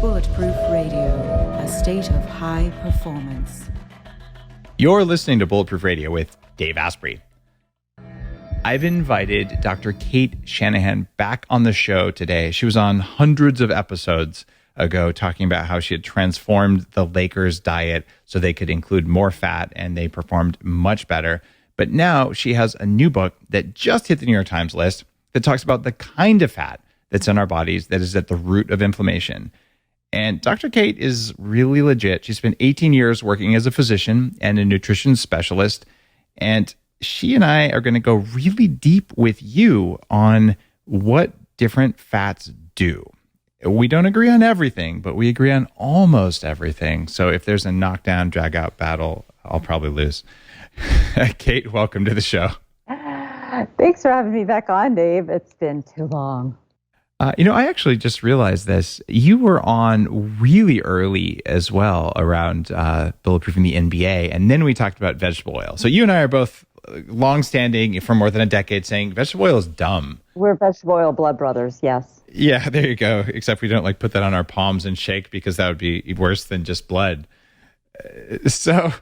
Bulletproof Radio, a state of high performance. You're listening to Bulletproof Radio with Dave Asprey. I've invited Dr. Cate Shanahan back on the show today. She was on hundreds of episodes ago talking about how she had transformed the Lakers diet so they could include more fat and they performed much better. But now she has a new book that just hit the New York Times list that talks about the kind of fat that's in our bodies that is at the root of inflammation. And Dr. Cate is really legit. She spent 18 years working as a physician and a nutrition specialist. And she and I are going to go really deep with you on what different fats do. We don't agree on everything, but we agree on almost everything. So if there's a knockdown, drag out battle, I'll probably lose. Cate, welcome to the show. Thanks for having me back on, Dave. It's been too long. I actually just realized this. You were on really early as well around bulletproofing the NBA, and then we talked about vegetable oil. So you and I are both longstanding for more than a decade saying vegetable oil is dumb. We're vegetable oil blood brothers, yes. Yeah, there you go. Except we don't put that on our palms and shake because that would be worse than just blood. So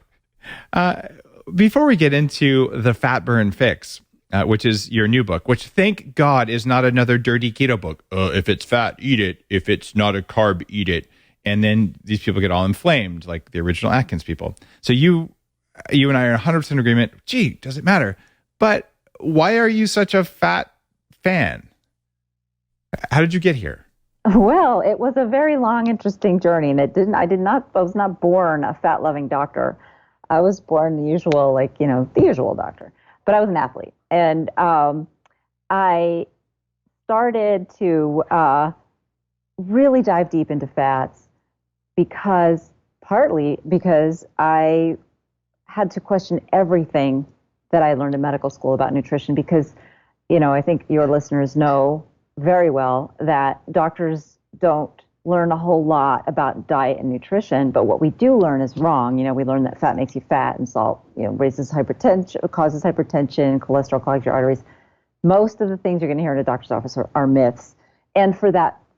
before we get into the fat burn fix, which is your new book, which thank God is not another dirty keto book. If it's fat, eat it. If it's not a carb, eat it. And then these people get all inflamed, like the original Atkins people. So you and I are 100% agreement. Gee, does it matter? But why are you such a fat fan? How did you get here? Well, it was a very long, interesting journey, and I was not born a fat-loving doctor. I was born the usual doctor, but I was an athlete. And I started to really dive deep into fats partly because I had to question everything that I learned in medical school about nutrition because, I think your listeners know very well that doctors don't learn a whole lot about diet and nutrition, but what we do learn is wrong. We learn that fat makes you fat and salt, raises hypertension, causes hypertension, cholesterol clogs your arteries. Most of the things you're going to hear in a doctor's office are myths. And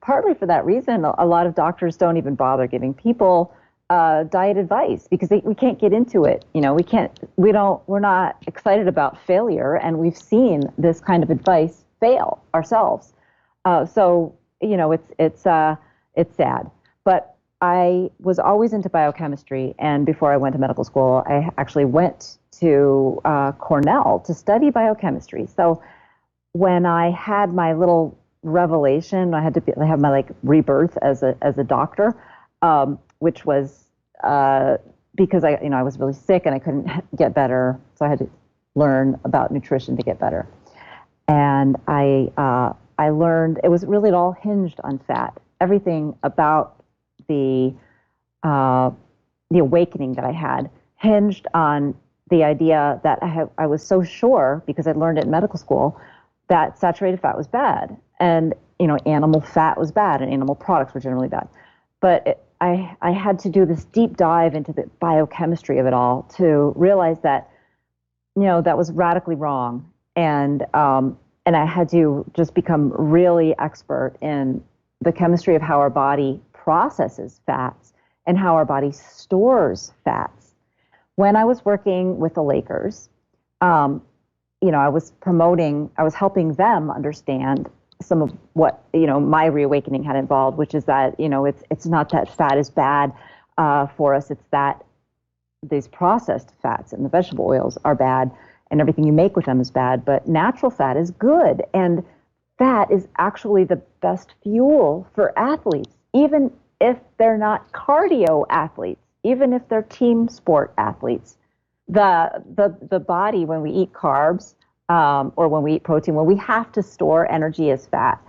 partly for that reason, a lot of doctors don't even bother giving people diet advice because we can't get into it. We're not excited about failure, and we've seen this kind of advice fail ourselves. So it's sad. But I was always into biochemistry, and before I went to medical school, I actually went to Cornell to study biochemistry. So when I had my little revelation, I had to have my rebirth as a doctor, which was because I was really sick and I couldn't get better, so I had to learn about nutrition to get better. And I learned it all hinged on fat. Everything about the awakening that I had hinged on the idea that I was so sure, because I'd learned it in medical school, that saturated fat was bad, and animal fat was bad, and animal products were generally bad. But I had to do this deep dive into the biochemistry of it all to realize that that was radically wrong, and I had to just become really expert in the chemistry of how our body processes fats and how our body stores fats. When I was working with the Lakers, I was helping them understand some of what, my reawakening had involved, which is that, it's not that fat is bad for us. It's that these processed fats and the vegetable oils are bad, and everything you make with them is bad, but natural fat is good. And fat is actually the best fuel for athletes, even if they're not cardio athletes, even if they're team sport athletes. The body, when we eat carbs or when we eat protein, when we have to store energy as fat,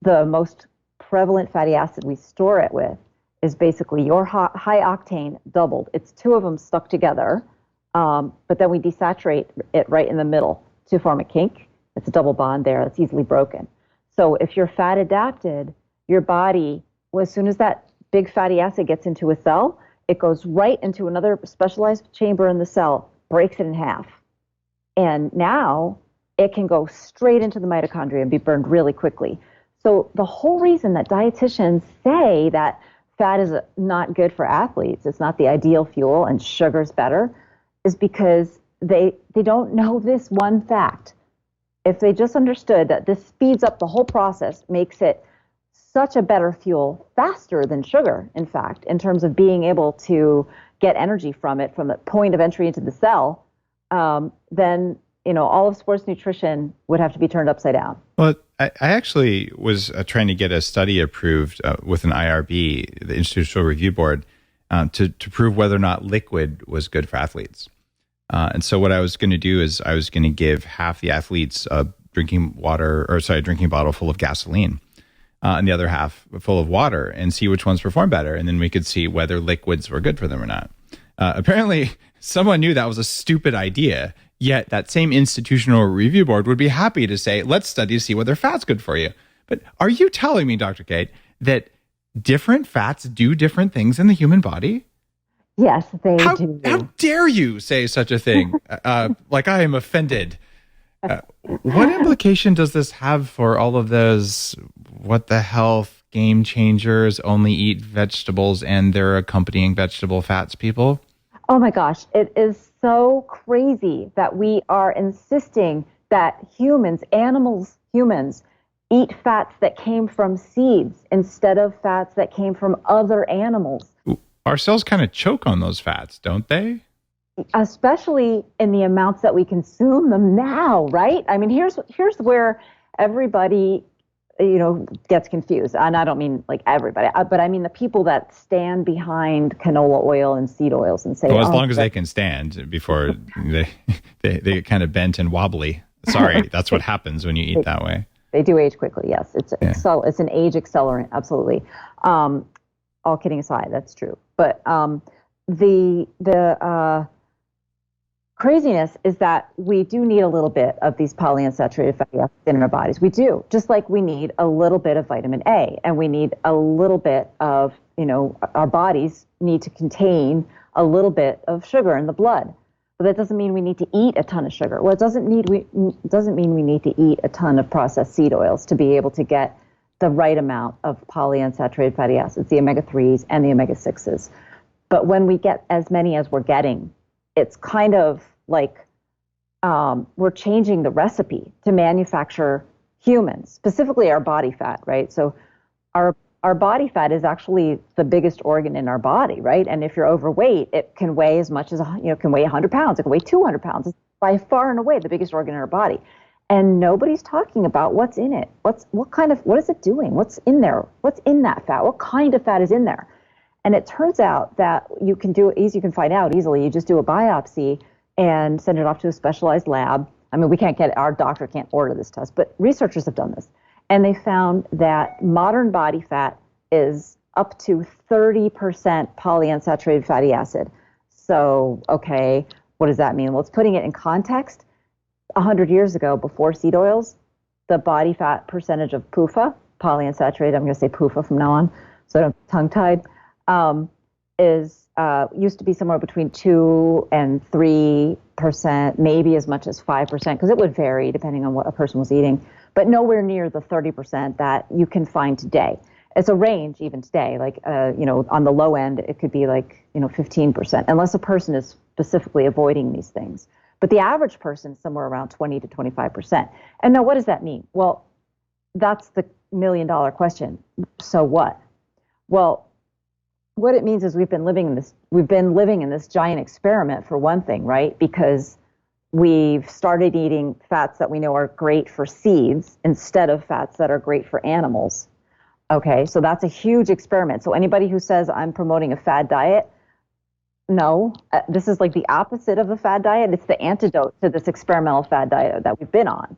the most prevalent fatty acid we store it with is basically your high octane doubled. It's two of them stuck together. But then we desaturate it right in the middle to form a kink. It's a double bond there that's easily broken. So if you're fat adapted, your body, as soon as that big fatty acid gets into a cell, it goes right into another specialized chamber in the cell, breaks it in half. And now it can go straight into the mitochondria and be burned really quickly. So the whole reason that dietitians say that fat is not good for athletes, it's not the ideal fuel, and sugar's better, is because they don't know this one fact. If they just understood that this speeds up the whole process, makes it such a better fuel, faster than sugar, in fact, in terms of being able to get energy from it from the point of entry into the cell, then all of sports nutrition would have to be turned upside down. Well, I actually was trying to get a study approved with an IRB, the Institutional Review Board, to prove whether or not liquid was good for athletes. And so what I was going to do is I was going to give half the athletes a drinking bottle full of gasoline, and the other half full of water, and see which ones perform better. And then we could see whether liquids were good for them or not. Apparently, someone knew that was a stupid idea. Yet that same institutional review board would be happy to say, let's study to see whether fat's good for you. But are you telling me, Dr. Cate, that different fats do different things in the human body? Yes, they do. How dare you say such a thing? Like I am offended. What implication does this have for all of those, what the health game changers, only eat vegetables and their accompanying vegetable fats people? Oh my gosh, it is so crazy that we are insisting that humans eat fats that came from seeds instead of fats that came from other animals. Our cells kind of choke on those fats, don't they? Especially in the amounts that we consume them now, right? I mean, here's where everybody gets confused. And I don't mean like everybody, but I mean the people that stand behind canola oil and seed oils and say, well, as long as they can stand before they get kind of bent and wobbly. Sorry, that's what happens when you eat that way. They do age quickly, yes. It's an age accelerant, absolutely. All kidding aside, that's true. But the craziness is that we do need a little bit of these polyunsaturated fatty acids in our bodies. We do, just like we need a little bit of vitamin A, and we need a little bit of, our bodies need to contain a little bit of sugar in the blood. But that doesn't mean we need to eat a ton of sugar. Well, it doesn't mean we need to eat a ton of processed seed oils to be able to get the right amount of polyunsaturated fatty acids, the omega-3s and the omega-6s. But when we get as many as we're getting, it's kind of like we're changing the recipe to manufacture humans, specifically our body fat, right? So our body fat is actually the biggest organ in our body, right? And if you're overweight, it can weigh as much as, can weigh 100 pounds. It can weigh 200 pounds. It's by far and away the biggest organ in our body. And nobody's talking about what's in it. What is it doing? What's in there? What's in that fat? What kind of fat is in there? And it turns out that you can find out easily. You just do a biopsy and send it off to a specialized lab. I mean, our doctor can't order this test, but researchers have done this. And they found that modern body fat is up to 30% polyunsaturated fatty acid. So, okay, what does that mean? Well, it's putting it in context. 100 years ago, before seed oils, the body fat percentage of PUFA, polyunsaturated, I'm going to say PUFA from now on, so I don't tongue-tied, used to be somewhere between 2 and 3%, maybe as much as 5%, because it would vary depending on what a person was eating, but nowhere near the 30% that you can find today. It's a range even today, like, on the low end, it could be like, 15%, unless a person is specifically avoiding these things. But the average person is somewhere around 20 to 25%. And now what does that mean? Well, that's the $1 million question. So what? Well, what it means is we've been living in this giant experiment, for one thing, right? Because we've started eating fats that we know are great for seeds instead of fats that are great for animals. Okay, so that's a huge experiment. So anybody who says I'm promoting a fad diet, no, this is like the opposite of a fad diet. It's the antidote to this experimental fad diet that we've been on.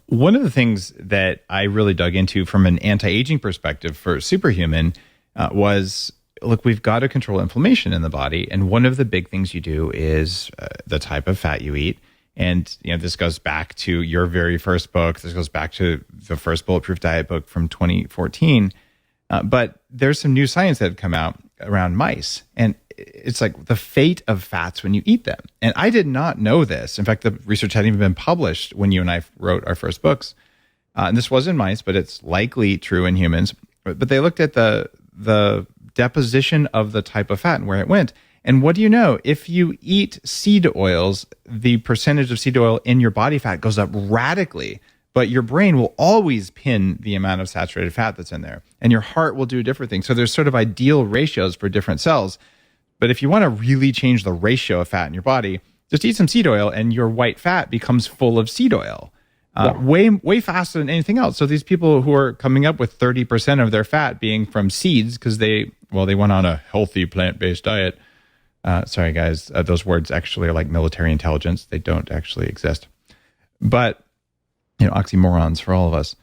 One of the things that I really dug into from an anti-aging perspective for Superhuman was, look, we've got to control inflammation in the body. And one of the big things you do is the type of fat you eat. And this goes back to your very first book. This goes back to the first Bulletproof Diet book from 2014. But there's some new science that had come out around mice. And it's like the fate of fats when you eat them. And I did not know this. In fact, the research hadn't even been published when you and I wrote our first books. And this was in mice, but it's likely true in humans. But they looked at the the deposition of the type of fat and where it went. And what do you know? If you eat seed oils, the percentage of seed oil in your body fat goes up radically, but your brain will always pin the amount of saturated fat that's in there, and your heart will do different things. So there's sort of ideal ratios for different cells. But if you want to really change the ratio of fat in your body, just eat some seed oil and your white fat becomes full of seed oil. Way faster than anything else. So these people who are coming up with 30% of their fat being from seeds because they went on a healthy plant-based diet. Sorry, guys, those words actually are like military intelligence. They don't actually exist. But, oxymorons for all of us.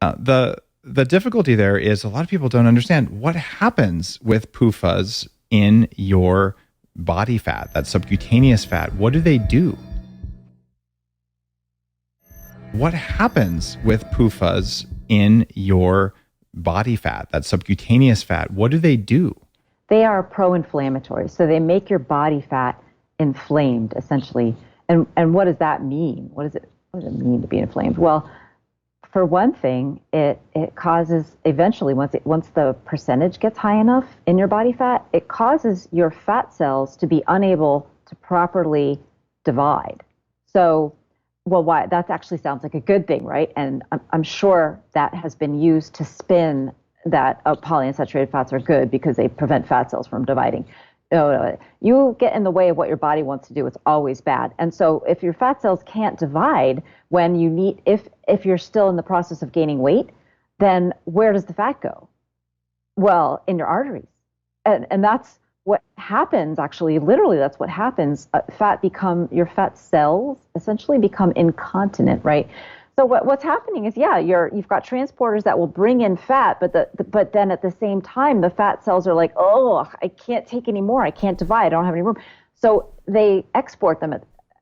The difficulty there is a lot of people don't understand what happens with PUFAs in your body fat, that subcutaneous fat. What do they do? What happens with PUFAs in your body fat, that subcutaneous fat? What do they do? They are pro-inflammatory. So they make your body fat inflamed, essentially. And what does that mean? What does it mean to be inflamed? Well, for one thing, it causes, eventually, once the percentage gets high enough in your body fat, it causes your fat cells to be unable to properly divide. So, why? That actually sounds like a good thing, right? And I'm sure that has been used to spin that polyunsaturated fats are good because they prevent fat cells from dividing. No, you get in the way of what your body wants to do, it's always bad. And so if your fat cells can't divide when you need, if you're still in the process of gaining weight, then where does the fat go? Well, in your arteries. And that's what happens, actually, literally that's what happens. Your fat cells essentially become incontinent, right? So what's happening is, you've got transporters that will bring in fat, but then at the same time, the fat cells are like, oh, I can't take any more. I can't divide. I don't have any room. So they export them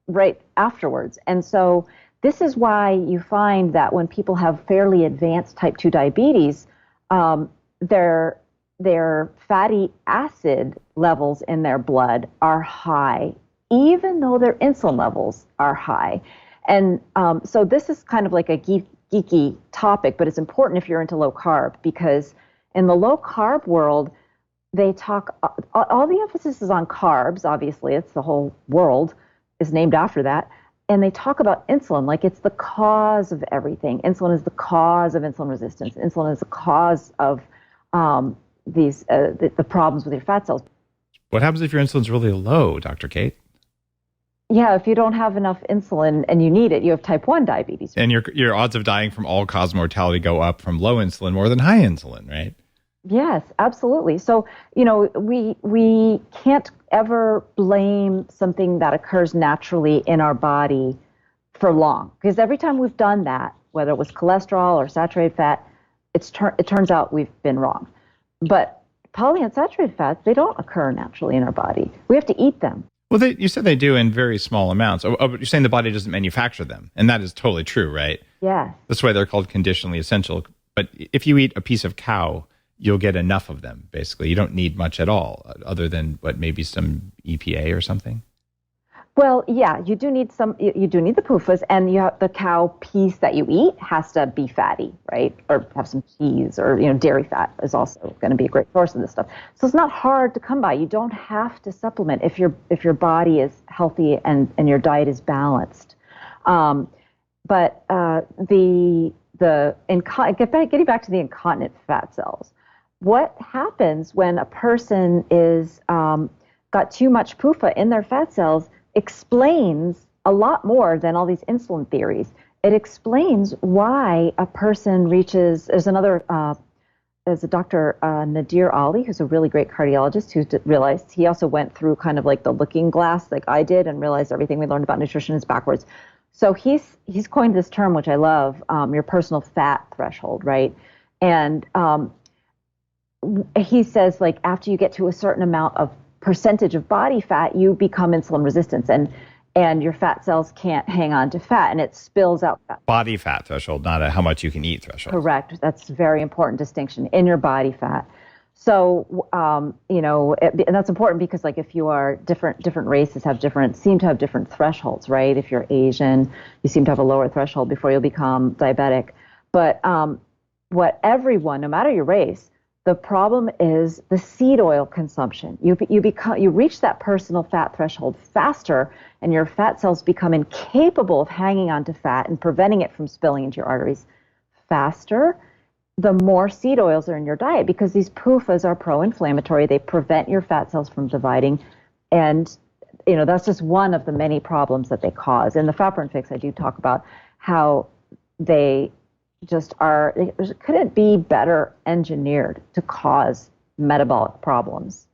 right afterwards. And so this is why you find that when people have fairly advanced type 2 diabetes, their fatty acid levels in their blood are high, even though their insulin levels are high. And so this is kind of like a geeky topic, but it's important if you're into low carb, because in the low carb world, they talk, all the emphasis is on carbs, obviously, it's the whole world is named after that. And they talk about insulin like it's the cause of everything. Insulin is the cause of insulin resistance. Insulin is the cause of the problems with your fat cells. What happens if your insulin's really low, Dr. Cate? Yeah, if you don't have enough insulin and you need it, you have type 1 diabetes. And your odds of dying from all-cause mortality go up from low insulin more than high insulin, right? Yes, absolutely. So, we can't ever blame something that occurs naturally in our body for long. Because every time we've done that, whether it was cholesterol or saturated fat, it turns out we've been wrong. But polyunsaturated fats, they don't occur naturally in our body. We have to eat them. Well, you said they do in very small amounts. But you're saying the body doesn't manufacture them. And that is totally true, right? Yes. That's why they're called conditionally essential. But if you eat a piece of cow, you'll get enough of them, basically. You don't need much at all, other than maybe some EPA or something? Well, yeah, you do need you do need the PUFAs, and the cow piece that you eat has to be fatty, right? Or have some cheese, or dairy fat is also going to be a great source of this stuff. So it's not hard to come by. You don't have to supplement if your body is healthy and your diet is balanced. But getting back to the incontinent fat cells, what happens when a person is got too much PUFA in their fat cells explains a lot more than all these insulin theories. It explains why a person reaches, there's a Dr. Nadir Ali, who's a really great cardiologist, who realized, he also went through kind of like the looking glass like I did and realized everything we learned about nutrition is backwards. So he's coined this term, which I love, your personal fat threshold, right? And he says, like, after you get to a certain amount of percentage of body fat, you become insulin resistant, and your fat cells can't hang on to fat, and it spills out fat. Body fat threshold, not a how much you can eat threshold. Correct. That's a very important distinction in your body fat. So, and that's important because, like, if you are different races seem to have different thresholds, right? If you're Asian, you seem to have a lower threshold before you'll become diabetic. But what everyone, no matter your race, The problem is the seed oil consumption. You reach that personal fat threshold faster, and your fat cells become incapable of hanging on to fat and preventing it from spilling into your arteries faster. The more seed oils are in your diet, because these PUFAs are pro-inflammatory. They prevent your fat cells from dividing, and that's just one of the many problems that they cause. In the Fat Burn Fix, I do talk about how they just couldn't be better engineered to cause metabolic problems.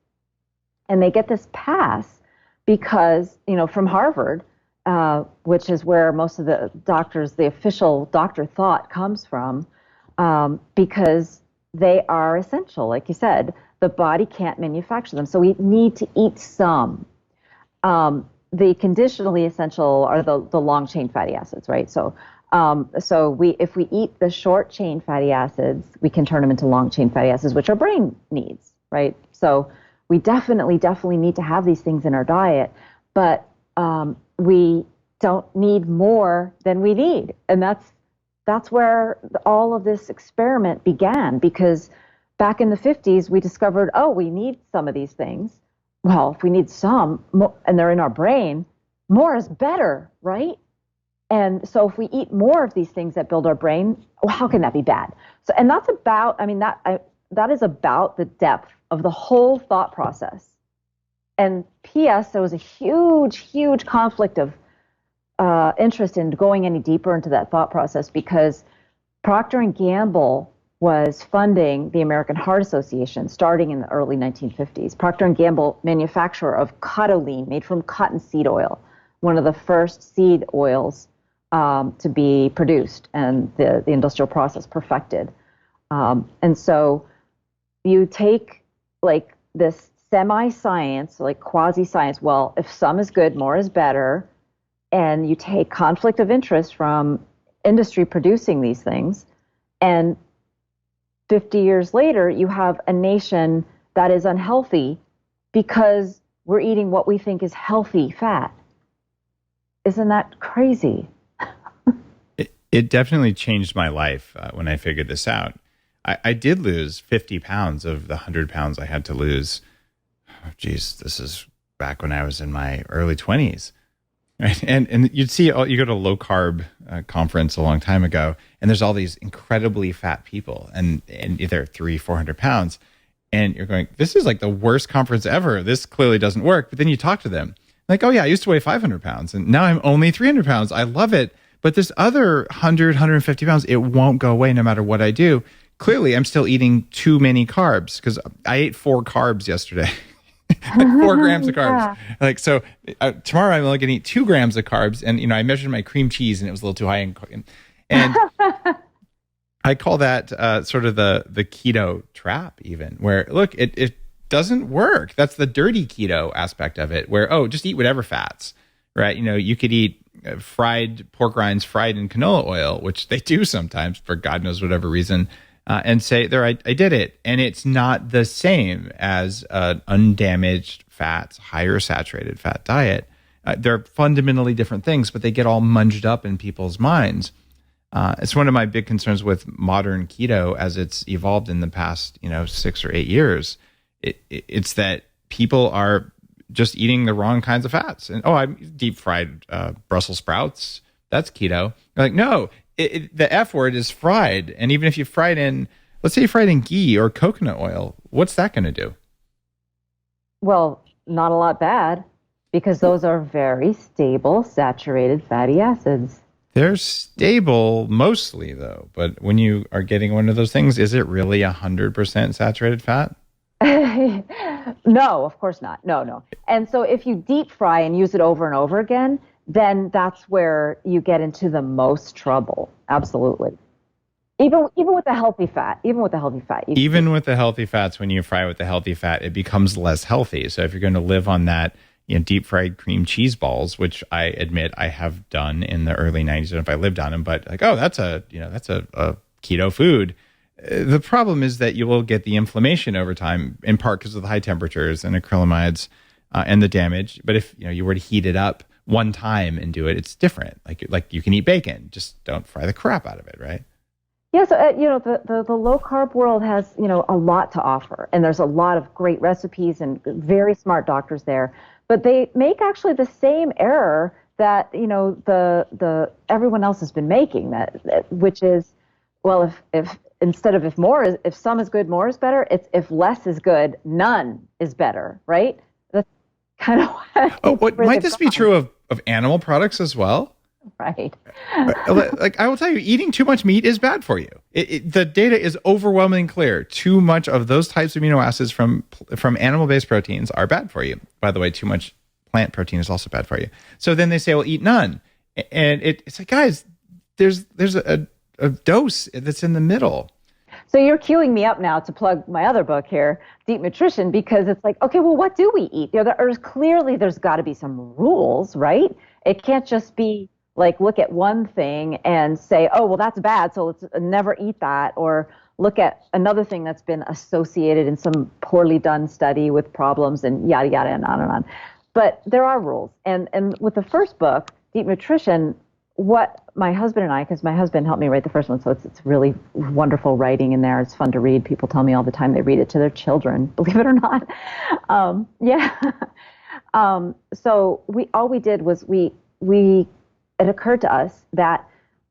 And they get this pass because, from Harvard, which is where most of the official doctor thought comes from, because they are essential. Like you said, the body can't manufacture them. So we need to eat some. The conditionally essential are the long chain fatty acids, right? So if we eat the short chain fatty acids, we can turn them into long chain fatty acids, which our brain needs, right? So we definitely need to have these things in our diet, but we don't need more than we need. And that's where all of this experiment began, because back in the 50s, we discovered, we need some of these things. Well, if we need some, and they're in our brain, more is better, right? And so if we eat more of these things that build our brain, how can that be bad? So, and that's about, that is about the depth of the whole thought process. And P.S., there was a huge conflict of interest in going any deeper into that thought process, because Procter & Gamble was funding the American Heart Association starting in the early 1950s. Procter & Gamble, manufacturer of Cotoline, made from cottonseed oil, one of the first seed oils to be produced and the industrial process perfected. And so you take like this semi-science, like quasi-science, well, if some is good, more is better, and you take conflict of interest from industry producing these things, and 50 years later, you have a nation that is unhealthy because we're eating what we think is healthy fat. Isn't that crazy? It definitely changed my life when I figured this out. I did lose 50 pounds of the 100 pounds I had to lose. Oh, geez, this is back when I was in my early 20s. Right? And you'd see, you go to a low carb conference a long time ago, and there's all these incredibly fat people, and they're 300-400 pounds, and you're going, this is like the worst conference ever. This clearly doesn't work. But then you talk to them, like, oh yeah, I used to weigh 500 pounds, and now I'm only 300 pounds. I love it. But this other 150 pounds, it won't go away no matter what I do. Clearly, I'm still eating too many carbs, because I ate 4 carbs yesterday. Like 4 grams of carbs. Yeah. Like, so tomorrow I'm only going to eat 2 grams of carbs. And, I measured my cream cheese and it was a little too high. And I call that sort of the keto trap, even, where, look, it doesn't work. That's the dirty keto aspect of it, where, just eat whatever fats, right? You could eat fried pork rinds fried in canola oil, which they do sometimes for God knows whatever reason. And say, I did it. And it's not the same as an undamaged fats, higher saturated fat diet. They're fundamentally different things, but they get all munged up in people's minds. It's one of my big concerns with modern keto as it's evolved in the past, 6 or 8 years. It's that people are just eating the wrong kinds of fats. And, I'm deep fried Brussels sprouts. That's keto. You're like, no. The F word is fried. And even if you fried in, let's say you fried in ghee or coconut oil, what's that going to do? Well, not a lot bad, because those are very stable, saturated fatty acids. They're stable mostly, though. But when you are getting one of those things, is it really 100% saturated fat? No, of course not. No. And so if you deep fry and use it over and over again, then that's where you get into the most trouble. Absolutely. Even with the healthy fat. Even with the healthy fats, when you fry with the healthy fat, it becomes less healthy. So if you're going to live on that, deep fried cream cheese balls, which I admit I have done in the early 90s, and if I lived on them, but like, that's a keto food. The problem is that you will get the inflammation over time, in part because of the high temperatures and acrylamides and the damage. But if you were to heat it up one time and do it, it's different. Like you can eat bacon, just don't fry the crap out of it, right? Yeah, so the low carb world has a lot to offer, and there's a lot of great recipes and very smart doctors there. But they make actually the same error that the everyone else has been making, which is, well, if instead of if some is good, more is better. It's if less is good, none is better, right? That's kind of what might this be true of animal products as well? Right. Like I will tell you, eating too much meat is bad for you. The data is overwhelmingly clear. Too much of those types of amino acids from animal-based proteins are bad for you. By the way, too much plant protein is also bad for you. So then they say, well, eat none. And it's like, guys, there's a dose that's in the middle. So you're queuing me up now to plug my other book here, Deep Nutrition, because it's like, okay, well, what do we eat? There's got to be some rules, right? It can't just be like, look at one thing and say, oh, well, that's bad, so let's never eat that. Or look at another thing that's been associated in some poorly done study with problems and yada, yada, and on and on. But there are rules. And with the first book, Deep Nutrition, what my husband and I, because my husband helped me write the first one, so it's really wonderful writing in there. It's fun to read. People tell me all the time they read it to their children, believe it or not. So all we did was it occurred to us that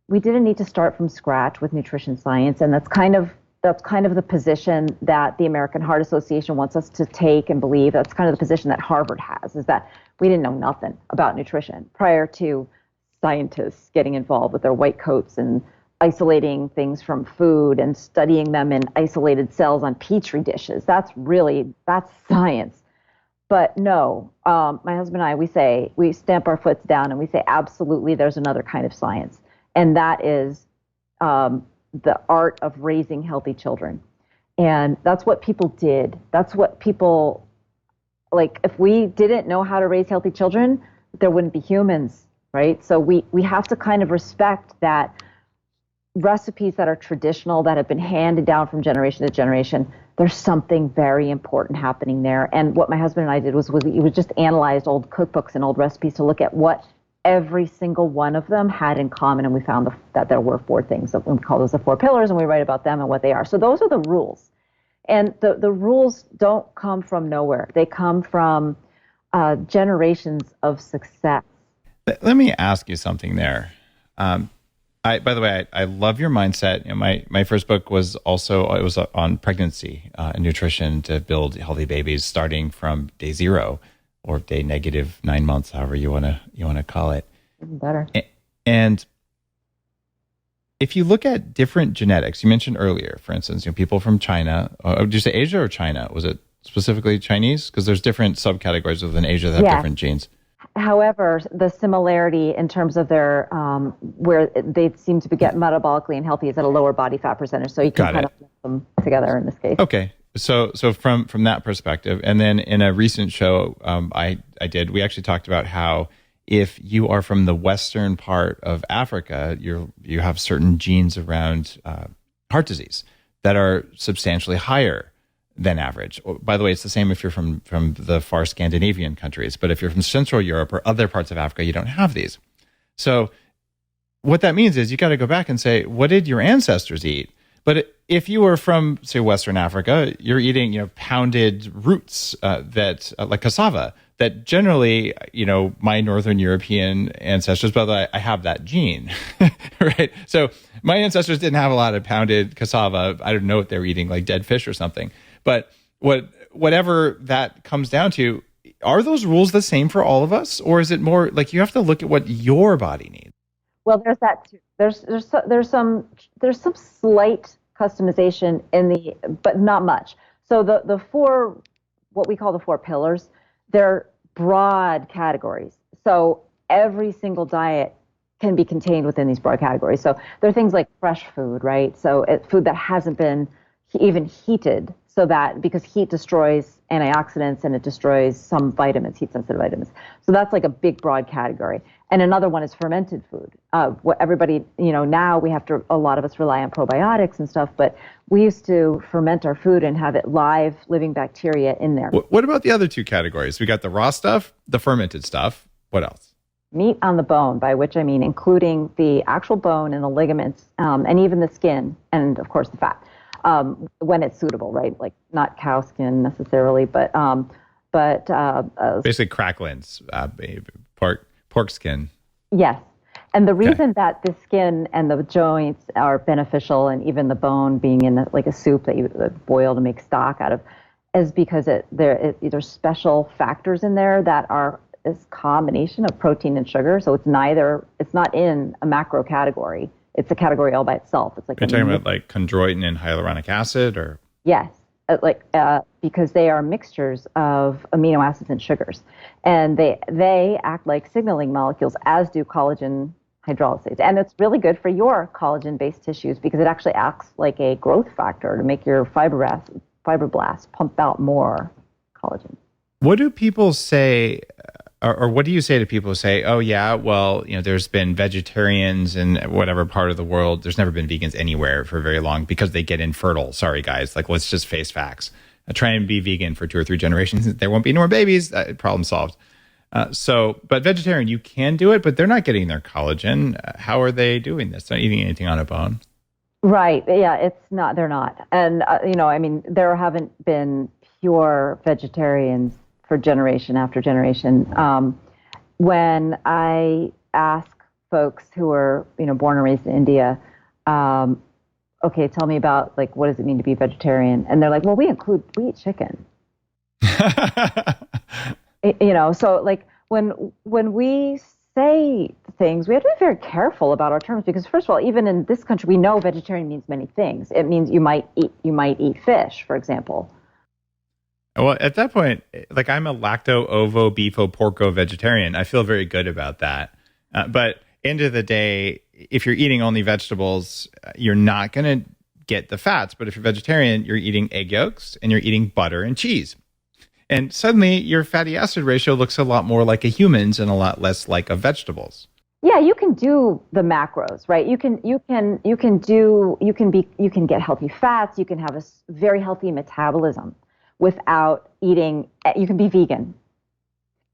we didn't need to start from scratch with nutrition science, and that's kind of the position that the American Heart Association wants us to take and believe. That's kind of the position that Harvard has, is that we didn't know nothing about nutrition prior to scientists getting involved with their white coats and isolating things from food and studying them in isolated cells on petri dishes. That's science. But no, my husband and I, we stamp our foots down and we say, absolutely, there's another kind of science. And that is the art of raising healthy children. And that's what people did. That's what people, like, if we didn't know how to raise healthy children, there wouldn't be humans, right? So we have to kind of respect that recipes that are traditional, that have been handed down from generation to generation, there's something very important happening there. And what my husband and I did was we just analyzed old cookbooks and old recipes to look at what every single one of them had in common. And we found that there were 4 things. So we call those the 4 pillars, and we write about them and what they are. So those are the rules. And the rules don't come from nowhere. They come from generations of success. Let me ask you something there. By the way, I love your mindset. My first book was on pregnancy and nutrition to build healthy babies, starting from day 0 or day -9 months, however you want to call it. Even better. And if you look at different genetics, you mentioned earlier, for instance, people from China. Did you say Asia or China? Was it specifically Chinese? Because there's different subcategories within Asia that have different genes. However, the similarity in terms of their where they seem to get metabolically and healthy is at a lower body fat percentage. So you can kind of put them together in this case. Okay. So from that perspective, and then in a recent show we actually talked about how if you are from the western part of Africa, you have certain genes around heart disease that are substantially higher than average. By the way, it's the same if you're from the far Scandinavian countries, but if you're from Central Europe or other parts of Africa, you don't have these. So what that means is you got to go back and say, what did your ancestors eat? But if you were from, say, Western Africa, you're eating, pounded roots like cassava, that generally, my Northern European ancestors, by the way, I have that gene, right? So my ancestors didn't have a lot of pounded cassava. I don't know what they were eating, like dead fish or something. But whatever that comes down to, are those rules the same for all of us, or is it more like you have to look at what your body needs? Well, there's that too. There's some slight customization but not much. So the 4, what we call the 4 pillars, they're broad categories. So every single diet can be contained within these broad categories. So there are things like fresh food, right? So food that hasn't been even heated, so that because heat destroys antioxidants and it destroys some vitamins, heat-sensitive vitamins. So that's like a big, broad category. And another one is fermented food. What everybody, now a lot of us rely on probiotics and stuff, but we used to ferment our food and have it live living bacteria in there. What about the other 2 categories? We got the raw stuff, the fermented stuff. What else? meat on the bone, by which I mean including the actual bone and the ligaments, and even the skin, and of course the fat, when it's suitable, right? Like not cow skin necessarily, but basically cracklins, pork skin. yes. And the reason that the skin and the joints are beneficial, and even the bone being in like a soup that you boil to make stock out of, is because there's special factors in there that are this combination of protein and sugar. So it's not in a macro category. It's a category all by itself. It's like you're talking about like chondroitin and hyaluronic acid, or yes, because they are mixtures of amino acids and sugars, and they act like signaling molecules, as do collagen hydrolysase. And it's really good for your collagen-based tissues because it actually acts like a growth factor to make your fibroblasts pump out more collagen. What do people say, or what do you say to people who say, oh yeah, well, there's been vegetarians in whatever part of the world. There's never been vegans anywhere for very long because they get infertile. Sorry, guys. Like, let's just face facts. Try and be vegan for 2 or 3 generations. There won't be any more babies. Problem solved. But vegetarian, you can do it, but they're not getting their collagen. How are they doing this? They're not eating anything on a bone. Right. Yeah, it's not. They're not. And, there haven't been pure vegetarians for generation after generation. When I ask folks who are, born and raised in India, okay, tell me about like, what does it mean to be vegetarian? And they're like, well, we eat chicken. So like when we say things, we have to be very careful about our terms because first of all, even in this country, we know vegetarian means many things. It means you might eat fish, for example. Well, at that point, like I'm a lacto, ovo, beefo, porco vegetarian. I feel very good about that. But end of the day, if you're eating only vegetables, you're not going to get the fats. But if you're vegetarian, you're eating egg yolks and you're eating butter and cheese. And suddenly your fatty acid ratio looks a lot more like a human's and a lot less like a vegetable's. Yeah, you can do the macros, right? You can get healthy fats, you can have a very healthy metabolism without eating, you can be vegan.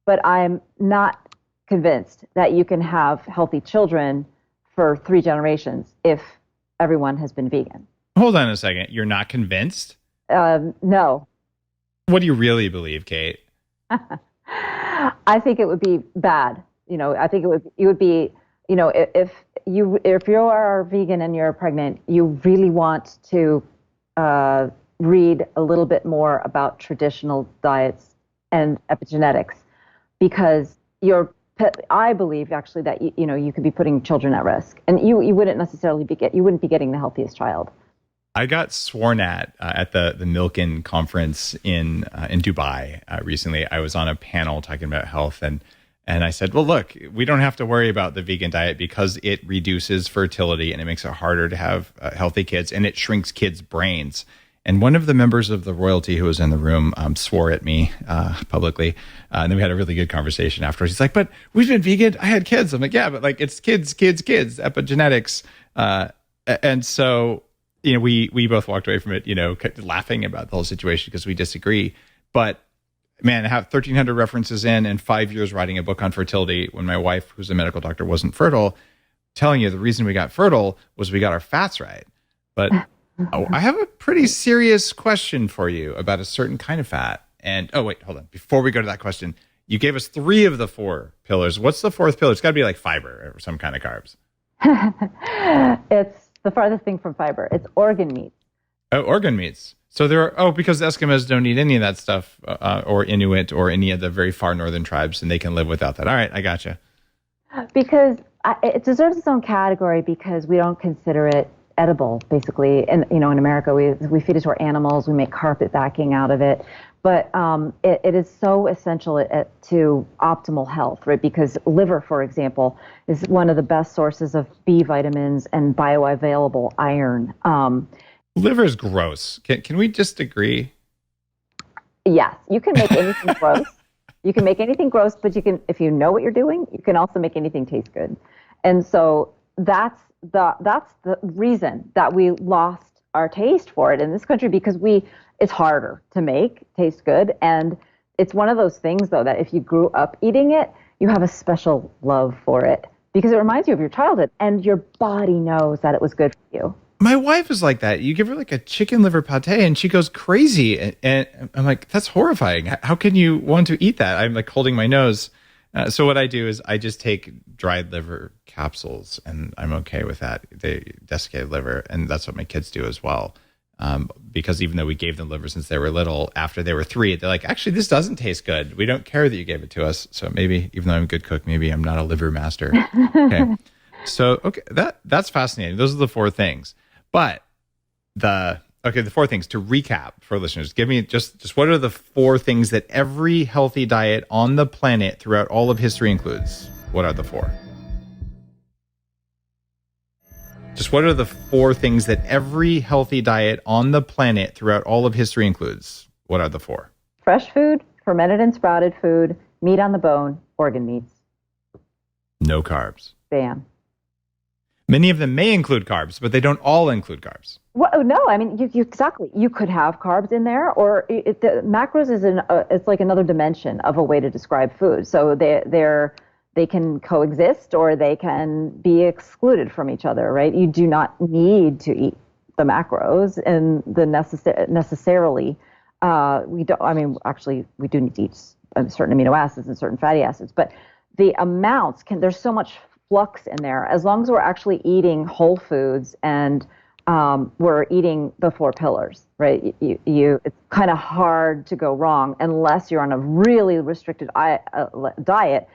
But I'm not convinced that you can have healthy children for 3 generations if everyone has been vegan. Hold on a second. You're not convinced? No. What do you really believe, Cate? I think it would be bad. I think it would be, if you are vegan and you're pregnant, you really want to read a little bit more about traditional diets and epigenetics, because I believe actually that you could be putting children at risk, and you wouldn't necessarily be getting the healthiest child. I got sworn at the Milken conference in Dubai recently. I was on a panel talking about health, and I said, well, look, we don't have to worry about the vegan diet because it reduces fertility and it makes it harder to have healthy kids, and it shrinks kids' brains. And one of the members of the royalty who was in the room swore at me publicly, and then we had a really good conversation afterwards. He's like, but we've been vegan. I had kids. I'm like, yeah, but like it's kids, epigenetics, and so. We both walked away from it, laughing about the whole situation because we disagree. But man, I have 1,300 references in and 5 years writing a book on fertility when my wife, who's a medical doctor, wasn't fertile, telling you the reason we got fertile was we got our fats right. But I have a pretty serious question for you about a certain kind of fat. And, oh, wait, hold on. Before we go to that question, you gave us 3 of the 4 pillars. What's the 4th pillar? It's got to be like fiber or some kind of carbs. It's the farthest thing from fiber. It's organ meats. Oh, organ meats. So because the Eskimos don't eat any of that stuff, or Inuit or any of the very far northern tribes, and they can live without that. All right, I gotcha. Because it deserves its own category because we don't consider it edible, basically. And, in America, we feed it to our animals. We make carpet backing out of it. But it is so essential to optimal health, right? Because liver, for example, is one of the best sources of B vitamins and bioavailable iron. Liver is gross. Can we just agree? Yes, you can make anything gross. You can make anything gross, but you can, if you know what you're doing, you can also make anything taste good. And so that's the reason that we lost our taste for it in this country, because it's harder to make taste good. And it's one of those things, though, that if you grew up eating it, you have a special love for it because it reminds you of your childhood and your body knows that it was good for you. My wife is like that. You give her like a chicken liver pate and she goes crazy. And I'm like, that's horrifying. How can you want to eat that? I'm like holding my nose. So what I do is I just take dried liver capsules and I'm okay with that. The desiccated liver. And that's what my kids do as well. Because even though we gave them liver since they were little, after they were 3, they're like, actually, this doesn't taste good. We don't care that you gave it to us. So maybe, even though I'm a good cook, maybe I'm not a liver master. Okay. So, okay, that's fascinating. Those are the 4 things. But the 4 things to recap for listeners. Give me just what are the 4 things that every healthy diet on the planet throughout all of history includes? What are the 4? Just what are the 4 things that every healthy diet on the planet throughout all of history includes? What are the 4? Fresh food, fermented and sprouted food, meat on the bone, organ meats. No carbs. Bam. Many of them may include carbs, but they don't all include carbs. Well, no, I mean, you exactly. You could have carbs in there, or the macros is it's like another dimension of a way to describe food. So they can coexist, or they can be excluded from each other, right? You do not need to eat the macros and the necessarily. We don't. I mean, actually, we do need to eat certain amino acids and certain fatty acids, but the amounts there's so much flux in there. As long as we're actually eating whole foods and we're eating the 4 pillars, right? It's kind of hard to go wrong unless you're on a really restricted diet.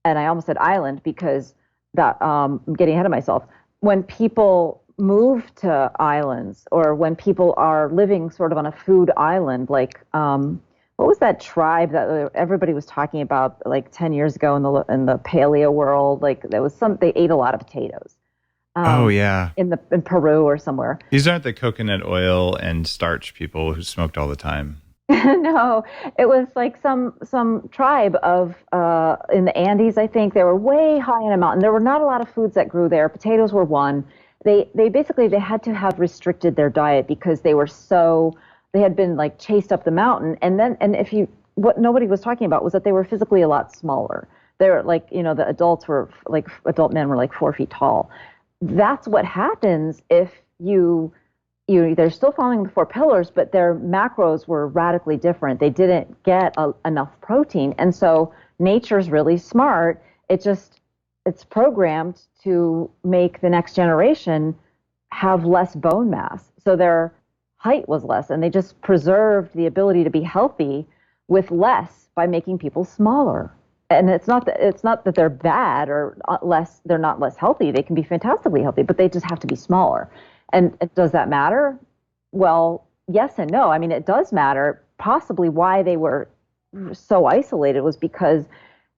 And I almost said island because I'm getting ahead of myself. When people move to islands, or when people are living sort of on a food island, like what was that tribe that everybody was talking about like 10 years ago in the paleo world? Like they ate a lot of potatoes. Oh yeah, in Peru or somewhere. These aren't the coconut oil and starch people who smoked all the time. No, it was like some tribe of in the Andes. I think they were way high in a mountain. There were not a lot of foods that grew there. Potatoes were one. They basically had to have restricted their diet because they had been like chased up the mountain. What nobody was talking about was that they were physically a lot smaller. They were like, the adult men were like 4 feet tall. That's what happens if they're still following the 4 pillars, but their macros were radically different. They didn't get enough protein. And so nature's really smart. It's programmed to make the next generation have less bone mass. So their height was less, and they just preserved the ability to be healthy with less by making people smaller. And it's not that they're bad or they're not less healthy. They can be fantastically healthy, but they just have to be smaller. And does that matter? Well, yes and no. I mean, it does matter. Possibly why they were so isolated was because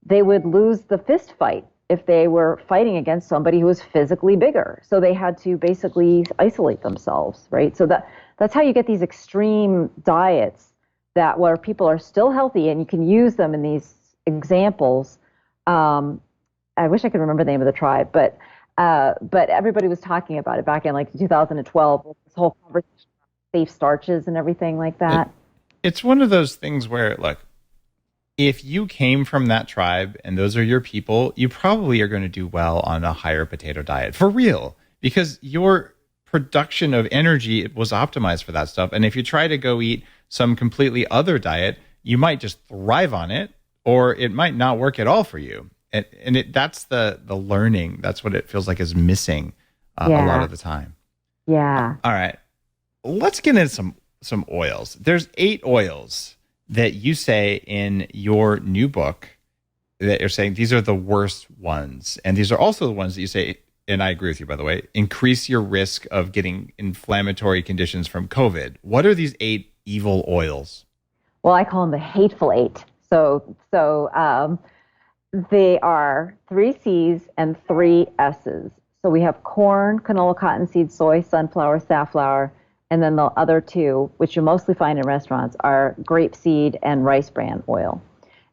they would lose the fist fight if they were fighting against somebody who was physically bigger. So they had to basically isolate themselves, right? So that's how you get these extreme diets where people are still healthy, and you can use them in these examples. I wish I could remember the name of the tribe, but everybody was talking about it back in like 2012. This whole conversation about safe starches and everything like that. It's one of those things where, look, if you came from that tribe and those are your people, you probably are going to do well on a higher potato diet for real, because your production of energy was optimized for that stuff. And if you try to go eat some completely other diet, you might just thrive on it, or it might not work at all for you. And that's the learning. That's what it feels like is missing a lot of the time. Yeah. All right. Let's get into some oils. There's 8 oils that you say in your new book that you're saying these are the worst ones. And these are also the ones that you say, and I agree with you, by the way, increase your risk of getting inflammatory conditions from COVID. What are these 8 evil oils? Well, I call them the hateful 8. So they are 3 C's and 3 S's. So we have corn, canola, cottonseed, soy, sunflower, safflower, and then the other 2, which you mostly find in restaurants, are grapeseed and rice bran oil.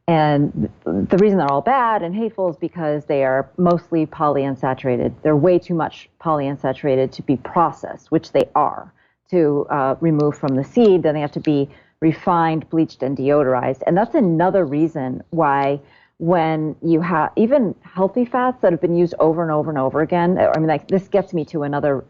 And the reason they're all bad and hateful is because they are mostly polyunsaturated. They're way too much polyunsaturated to be processed, which they are, to remove from the seed. Then they have to be refined, bleached, and deodorized. And that's another reason why when you have even healthy fats that have been used over and over and over again. I mean, like this gets me to another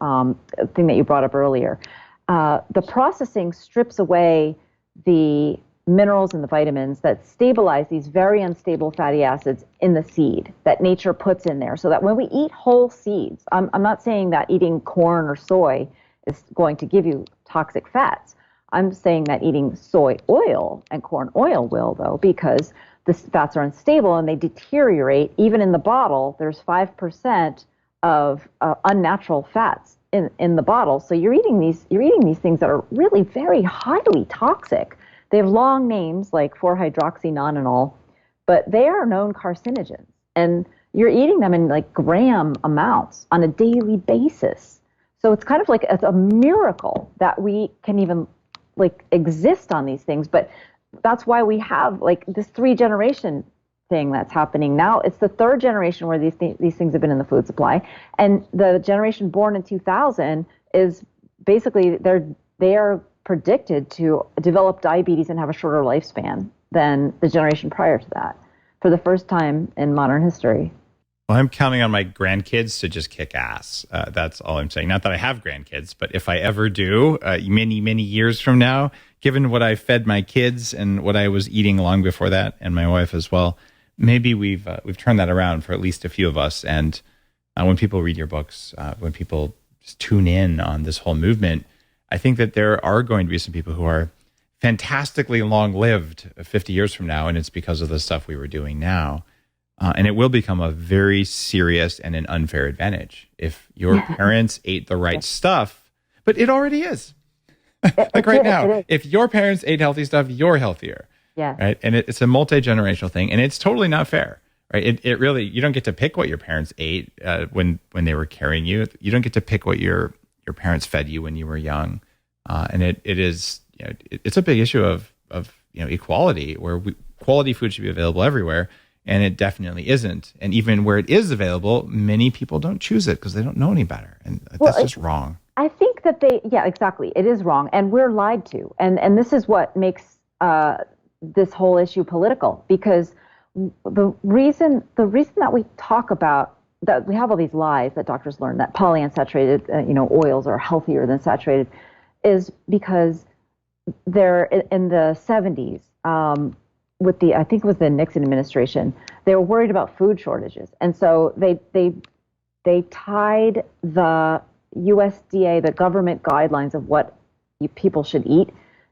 thing that you brought up earlier. The processing strips away the minerals and the vitamins that stabilize these very unstable fatty acids in the seed that nature puts in there, so that when we eat whole seeds, I'm not saying that eating corn or soy is going to give you toxic fats. I'm saying that eating soy oil and corn oil will, though, because the fats are unstable and they deteriorate. Even in the bottle, there's 5% of unnatural fats in the bottle. So you're eating these things that are really very highly toxic. They have long names like 4-hydroxynonenal, but they are known carcinogens. And you're eating them in like gram amounts on a daily basis. So it's kind of like it's a miracle that we can even like exist on these things. But that's why we have like this 3-generation thing that's happening now. It's the 3rd generation where these things have been in the food supply. And the generation born in 2000 is basically they are predicted to develop diabetes and have a shorter lifespan than the generation prior to that for the first time in modern history. Well, I'm counting on my grandkids to just kick ass. That's all I'm saying. Not that I have grandkids, but if I ever do, many, many years from now, given what I fed my kids and what I was eating long before that, and my wife as well, maybe we've turned that around for at least a few of us. And when people read your books, when people just tune in on this whole movement, I think that there are going to be some people who are fantastically long-lived 50 years from now, and it's because of the stuff we were doing now. And it will become a very serious and an unfair advantage if your parents ate the right stuff, but it already is. Like right now, if your parents ate healthy stuff, you're healthier. Yeah. Right. And it's a multi-generational thing, and it's totally not fair. Right. It really, you don't get to pick what your parents ate when they were carrying you. You don't get to pick what your parents fed you when you were young. And it is, it's a big issue of equality, where quality food should be available everywhere. And it definitely isn't. And even where it is available, many people don't choose it because they don't know any better. And that's just wrong. I think that exactly. It is wrong. And we're lied to. And this is what makes this whole issue political, because the reason that we talk about that we have all these lies that doctors learn that polyunsaturated oils are healthier than saturated is because they're in the 70s with I think it was the Nixon administration, they were worried about food shortages, and so they tied the USDA, the government guidelines of what people should eat,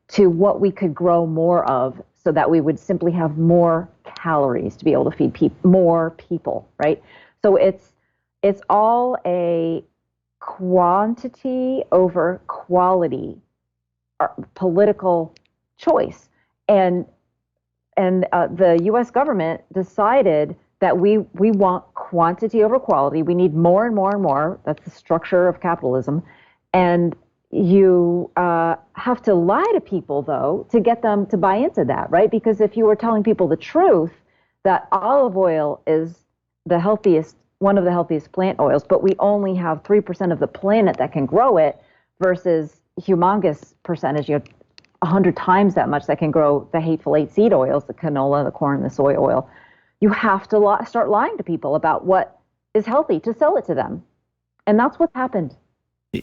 to what we could grow more of, so that we would simply have more calories to be able to feed more people, right? So it's all a quantity over quality political choice, and the U.S. government decided that we want quantity over quality. We need more and more and more. That's the structure of capitalism, and you have to lie to people, though, to get them to buy into that, right? Because if you were telling people the truth that olive oil is the healthiest, one of the healthiest plant oils, but we only have 3% of the planet that can grow it, versus humongous percentage, 100 times that much that can grow the hateful 8 seed oils, the canola, the corn, the soy oil. You have to start lying to people about what is healthy to sell it to them. And that's what's happened.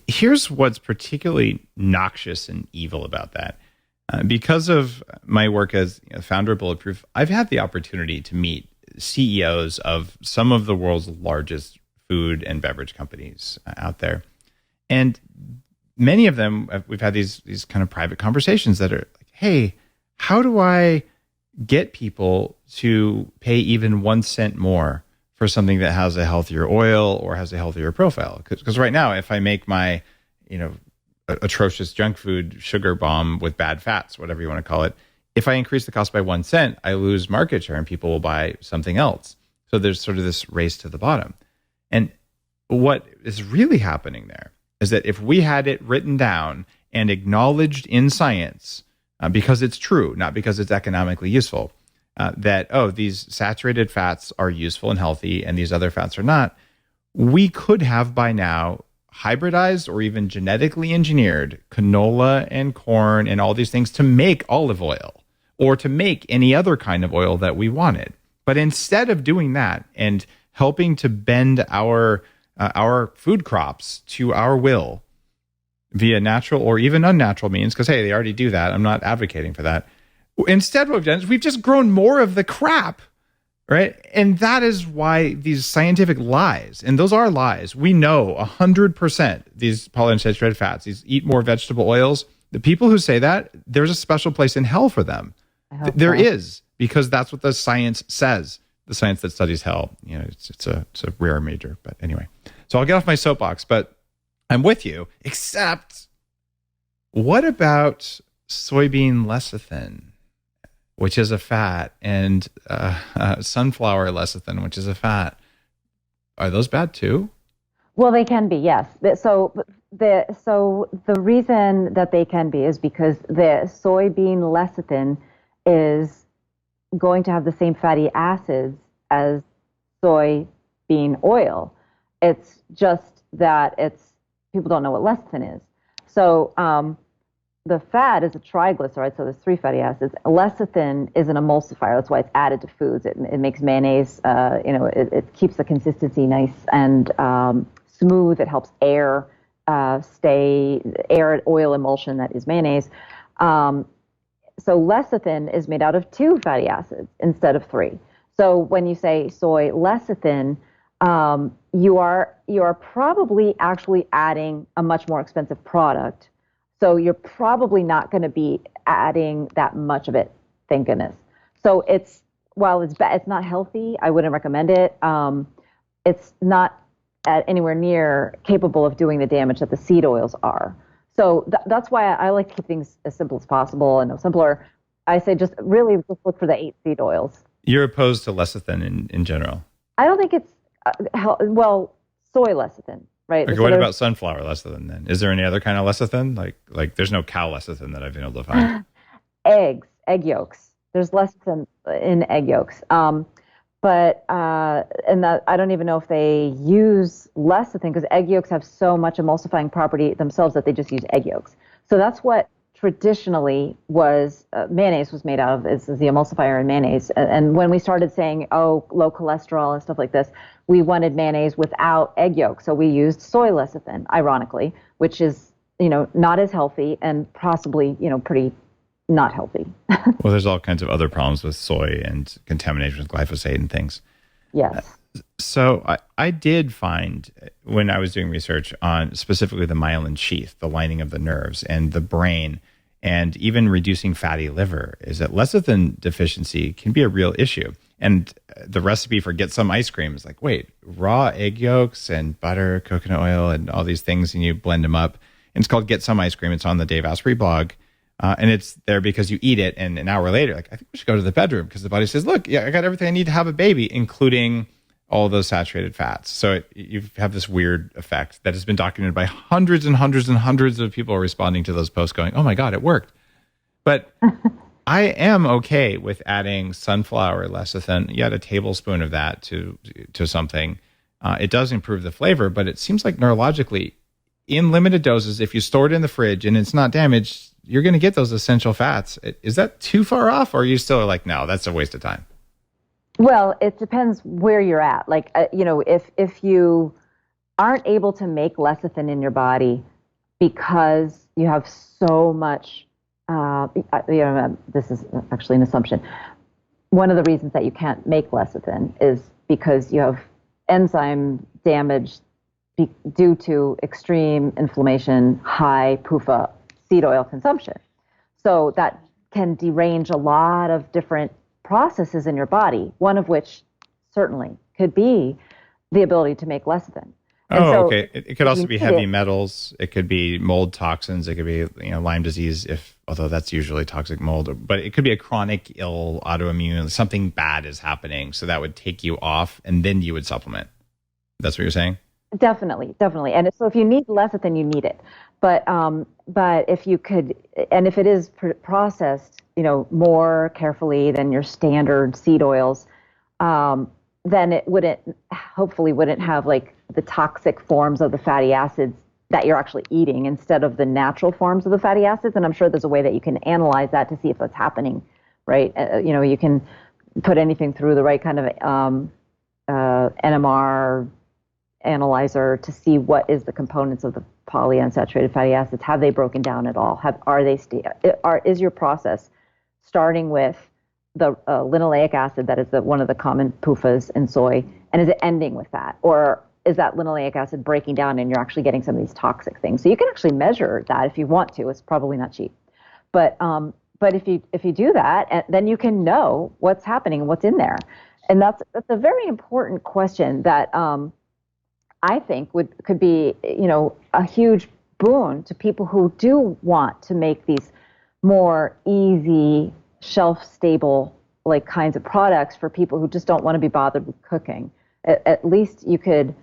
Here's what's particularly noxious and evil about that. Because of my work as founder of Bulletproof, I've had the opportunity to meet CEOs of some of the world's largest food and beverage companies out there. And many of them, we've had these kind of private conversations that are like, hey, how do I get people to pay even 1 cent more for something that has a healthier oil or has a healthier profile? Because right now, if I make my, atrocious junk food sugar bomb with bad fats, whatever you want to call it, if I increase the cost by 1 cent, I lose market share and people will buy something else. So there's sort of this race to the bottom. And what is really happening there is that if we had it written down and acknowledged in science, because it's true, not because it's economically useful, that, these saturated fats are useful and healthy and these other fats are not, we could have by now hybridized or even genetically engineered canola and corn and all these things to make olive oil or to make any other kind of oil that we wanted. But instead of doing that and helping to bend our food crops to our will via natural or even unnatural means, because, hey, they already do that. I'm not advocating for that. Instead, what we've done is we've just grown more of the crap, right? And that is why these scientific lies, and those are lies. We know 100% these polyunsaturated fats, these eat more vegetable oils. The people who say that, there's a special place in hell for them. There is, because that's what the science says. The science that studies hell, it's a rare major. But anyway, so I'll get off my soapbox, but I'm with you, except what about soybean lecithin, which is a fat, and sunflower lecithin, which is a fat? Are those bad too? Well, they can be, yes. So the reason that they can be is because the soybean lecithin is going to have the same fatty acids as soybean oil. It's just that people don't know what lecithin is. So the fat is a triglyceride, so there's 3 fatty acids. Lecithin is an emulsifier. That's why it's added to foods. It makes mayonnaise. It keeps the consistency nice and smooth. It helps air oil emulsion that is mayonnaise. So lecithin is made out of 2 fatty acids instead of 3. So when you say soy lecithin, you are probably actually adding a much more expensive product. So you're probably not going to be adding that much of it, thank goodness. So while it's not healthy, I wouldn't recommend it. It's not anywhere near capable of doing the damage that the seed oils are. So that's why I like to keep things as simple as possible and no simpler. I say just look for the 8 seed oils. You're opposed to lecithin in general? I don't think it's, soy lecithin, right? Okay, what about sunflower lecithin then? Is there any other kind of lecithin? Like there's no cow lecithin that I've been able to find. Egg yolks. There's lecithin in egg yolks. But I don't even know if they use lecithin because egg yolks have so much emulsifying property themselves that they just use egg yolks. So that's what traditionally mayonnaise was made out of, is the emulsifier in mayonnaise. And when we started saying, low cholesterol and stuff like this, we wanted mayonnaise without egg yolk. So we used soy lecithin, ironically, which is, not as healthy and possibly, pretty not healthy. Well, there's all kinds of other problems with soy and contamination with glyphosate and things. Yes. So I did find, when I was doing research on specifically the myelin sheath, the lining of the nerves and the brain, and even reducing fatty liver, is that lecithin deficiency can be a real issue. And the recipe for get some ice cream is like, wait, raw egg yolks and butter, coconut oil, and all these things, and you blend them up. And it's called Get Some Ice Cream. It's on the Dave Asprey blog. And it's there because you eat it, and an hour later, I think we should go to the bedroom, because the body says, look, I got everything I need to have a baby, including all those saturated fats. So you have this weird effect that has been documented by hundreds and hundreds and hundreds of people responding to those posts going, oh my God, it worked. But I am okay with adding sunflower lecithin. You add a tablespoon of that to something. It does improve the flavor, but it seems like neurologically, in limited doses, if you store it in the fridge and it's not damaged, you're going to get those essential fats. Is that too far off, or are you still like, no, that's a waste of time? Well, it depends where you're at. Like, if you aren't able to make lecithin in your body because you have so much, this is actually an assumption. One of the reasons that you can't make lecithin is because you have enzyme damage due to extreme inflammation, high PUFA seed oil consumption. So that can derange a lot of different processes in your body, one of which certainly could be the ability to make lecithin. Okay. It could also be heavy metals. It could be mold toxins. It could be Lyme disease, although that's usually toxic mold. But it could be a chronic ill autoimmune, something bad is happening. So that would take you off, and then you would supplement. That's what you're saying? Definitely. And so if you need lecithin, you need it. But if you could, and if it is processed, more carefully than your standard seed oils, then it hopefully wouldn't have like the toxic forms of the fatty acids that you're actually eating instead of the natural forms of the fatty acids. And I'm sure there's a way that you can analyze that to see if that's happening, right? You can put anything through the right kind of NMR analyzer to see what is the components of the polyunsaturated fatty acids. Have they broken down at all? Is your process starting with the linoleic acid that is one of the common PUFAs in soy, and is it ending with that, or is that linoleic acid breaking down and you're actually getting some of these toxic things? So you can actually measure that if you want to. It's probably not cheap, but if you do that, then you can know what's happening and what's in there, and that's a very important question that I think could be a huge boon to people who do want to make these more easy, shelf-stable kinds of products for people who just don't want to be bothered with cooking. At least you could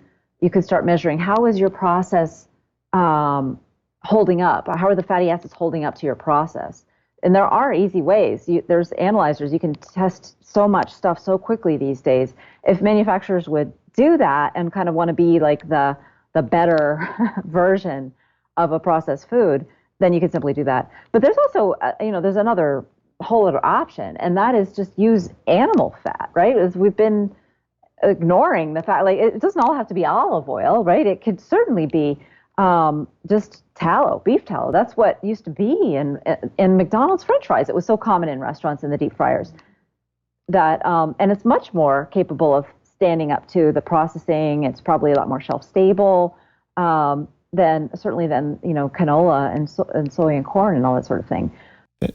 start measuring, how is your process holding up? How are the fatty acids holding up to your process? And there are easy ways. There's analyzers. You can test so much stuff so quickly these days. If manufacturers would do that and kind of want to be like the better version of a processed food, then you can simply do that. But there's also, there's another whole other option, and that is just use animal fat, right? As we've been ignoring the fact, it doesn't all have to be olive oil, right? It could certainly be just tallow, beef tallow. That's what used to be in McDonald's French fries. It was so common in restaurants in the deep fryers that, and it's much more capable of standing up to the processing. It's probably a lot more shelf stable than canola and soy and corn and all that sort of thing.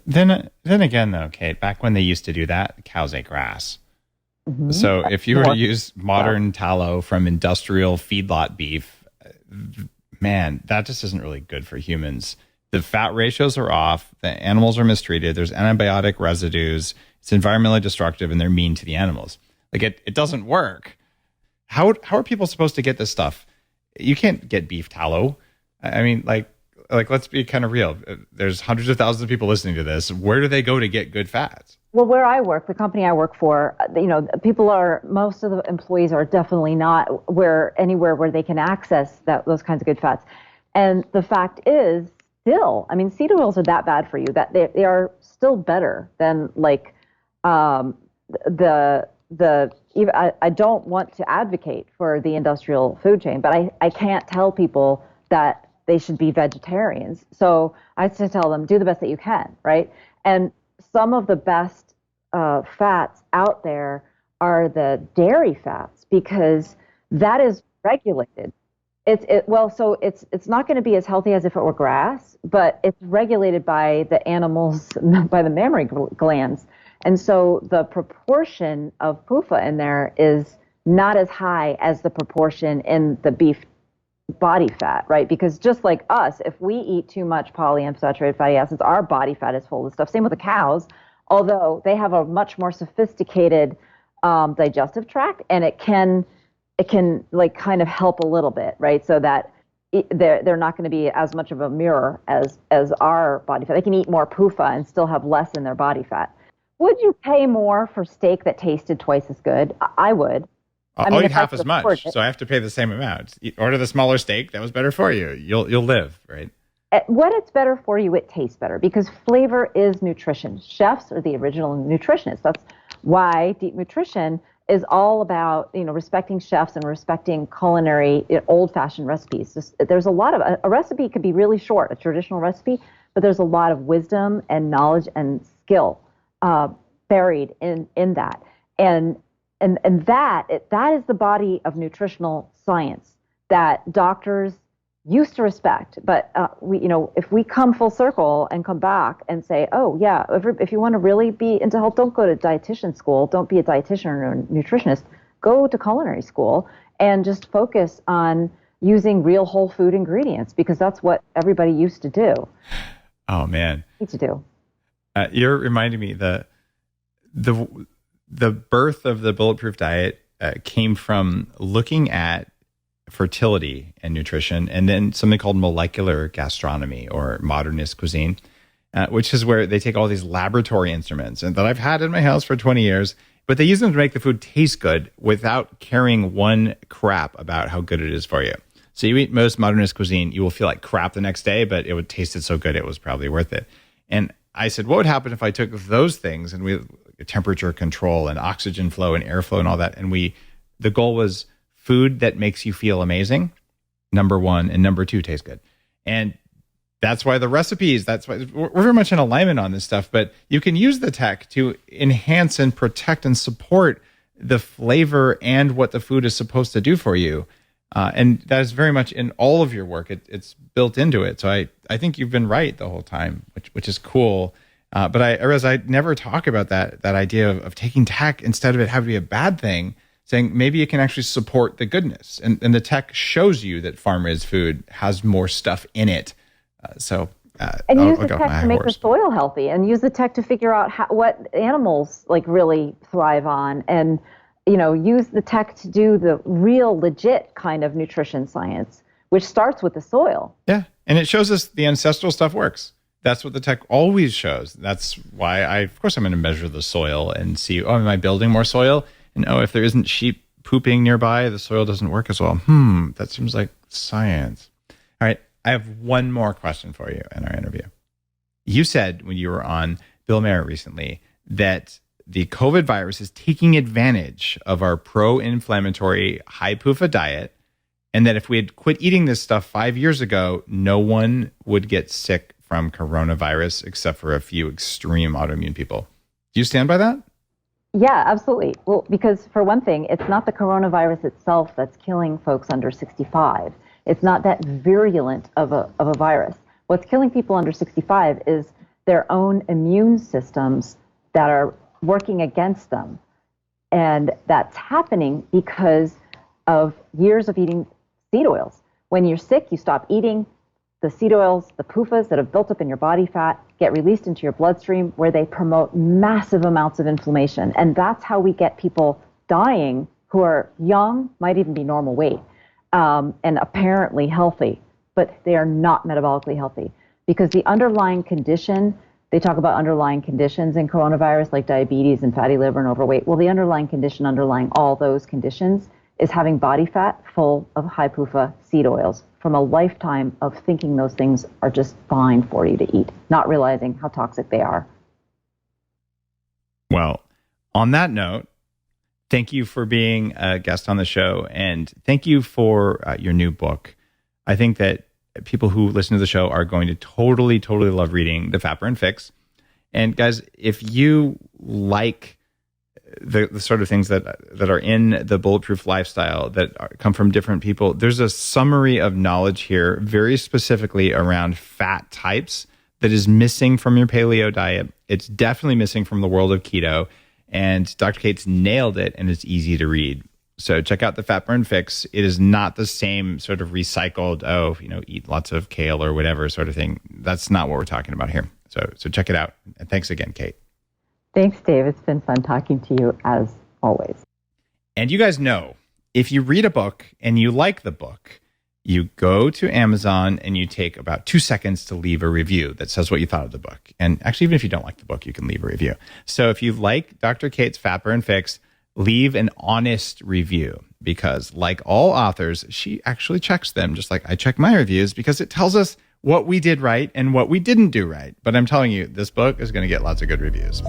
Then again, though, Cate, back when they used to do that, cows ate grass. Mm-hmm. So if you were to use modern tallow from industrial feedlot beef, man, that just isn't really good for humans. The fat ratios are off. The animals are mistreated. There's antibiotic residues. It's environmentally destructive, and they're mean to the animals. It doesn't work. How are people supposed to get this stuff? You can't get beef tallow. I mean, let's be kind of real. There's hundreds of thousands of people listening to this. Where do they go to get good fats? Well, where I work, the company I work for, most of the employees are definitely not anywhere where they can access those kinds of good fats. And the fact is, still, seed oils are that bad for you that they are still better than I don't want to advocate for the industrial food chain, but I can't tell people that they should be vegetarians. So I have to tell them, do the best that you can, right? And some of the best fats out there are the dairy fats, because that is regulated. It's not going to be as healthy as if it were grass, but it's regulated by the animals, by the mammary glands. And so the proportion of PUFA in there is not as high as the proportion in the beef body fat, right? Because just like us, if we eat too much polyunsaturated fatty acids, our body fat is full of stuff. Same with the cows, although they have a much more sophisticated digestive tract, and it can kind of help a little bit, right? So that they're not going to be as much of a mirror as our body fat. They can eat more PUFA and still have less in their body fat. Would you pay more for steak that tasted twice as good? I would. I'll eat half as much, so I have to pay the same amount. Order the smaller steak. That was better for you. You'll live, right? When it's better for you, it tastes better, because flavor is nutrition. Chefs are the original nutritionists. That's why deep nutrition is all about respecting chefs and respecting culinary old-fashioned recipes. There's a lot of a recipe could be really short, a traditional recipe, but there's a lot of wisdom and knowledge and skill buried in that. And that is the body of nutritional science that doctors used to respect. But if we come full circle and come back and say, oh yeah, if you want to really be into health, don't go to dietitian school, don't be a dietitian or a nutritionist, go to culinary school and just focus on using real whole food ingredients, because that's what everybody used to do. Oh man, need to do. You're reminding me the birth of the Bulletproof Diet came from looking at fertility and nutrition, and then something called molecular gastronomy or modernist cuisine, which is where they take all these laboratory instruments and that I've had in my house for 20 years, but they use them to make the food taste good without caring one crap about how good it is for you. So you eat most modernist cuisine, you will feel like crap the next day, but it would taste so good, it was probably worth it. And I said, what would happen if I took those things and we temperature control and oxygen flow and airflow and all that. And the goal was food that makes you feel amazing, number one, and number two, taste good. And that's why the recipes, that's why we're very much in alignment on this stuff, but you can use the tech to enhance and protect and support the flavor and what the food is supposed to do for you. And that is very much in all of your work. It's built into it. So I think you've been right the whole time, which is cool. But I realize I never talk about that idea of taking tech instead of it having to be a bad thing, saying maybe it can actually support the goodness. And the tech shows you that farm-raised food has more stuff in it. And use the tech to make the soil healthy, and use the tech to figure out what animals like really thrive on, and use the tech to do the real legit kind of nutrition science, which starts with the soil. Yeah, and it shows us the ancestral stuff works. That's what the tech always shows. That's why of course I'm going to measure the soil and see, am I building more soil? And if there isn't sheep pooping nearby, the soil doesn't work as well. That seems like science. All right. I have one more question for you in our interview. You said when you were on Bill Maher recently that the COVID virus is taking advantage of our pro-inflammatory high PUFA diet, and that if we had quit eating this stuff 5 years ago, no one would get sick from coronavirus except for a few extreme autoimmune people. Do you stand by that? Yeah, absolutely. Well, because for one thing, it's not the coronavirus itself that's killing folks under 65. It's not that virulent of a virus. What's killing people under 65 is their own immune systems that are working against them. And that's happening because of years of eating seed oils. When you're sick, you stop eating. The seed oils, the PUFAs that have built up in your body fat, get released into your bloodstream, where they promote massive amounts of inflammation. And that's how we get people dying who are young, might even be normal weight, and apparently healthy, but they are not metabolically healthy, because the underlying condition, they talk about underlying conditions in coronavirus like diabetes and fatty liver and overweight. Well, the underlying condition underlying all those conditions is having body fat full of high PUFA seed oils from a lifetime of thinking those things are just fine for you to eat, not realizing how toxic they are. Well, on that note, thank you for being a guest on the show, and thank you for your new book. I think that people who listen to the show are going to totally love reading The Fat Burn Fix. And guys, if you like the sort of things that are in the Bulletproof lifestyle that come from different people, there's a summary of knowledge here, very specifically around fat types, that is missing from your paleo diet. It's definitely missing from the world of keto. And Dr. Cate's nailed it, and it's easy to read. So check out The Fat Burn Fix. It is not the same sort of recycled, eat lots of kale or whatever sort of thing. That's not what we're talking about here. So check it out. And thanks again, Cate. Thanks, Dave. It's been fun talking to you as always. And you guys know, if you read a book and you like the book, you go to Amazon and you take about 2 seconds to leave a review that says what you thought of the book. And actually, even if you don't like the book, you can leave a review. So if you like Dr. Cate's Fat Burn Fix, leave an honest review, because like all authors, she actually checks them just like I check my reviews, because it tells us what we did right and what we didn't do right. But I'm telling you, this book is going to get lots of good reviews.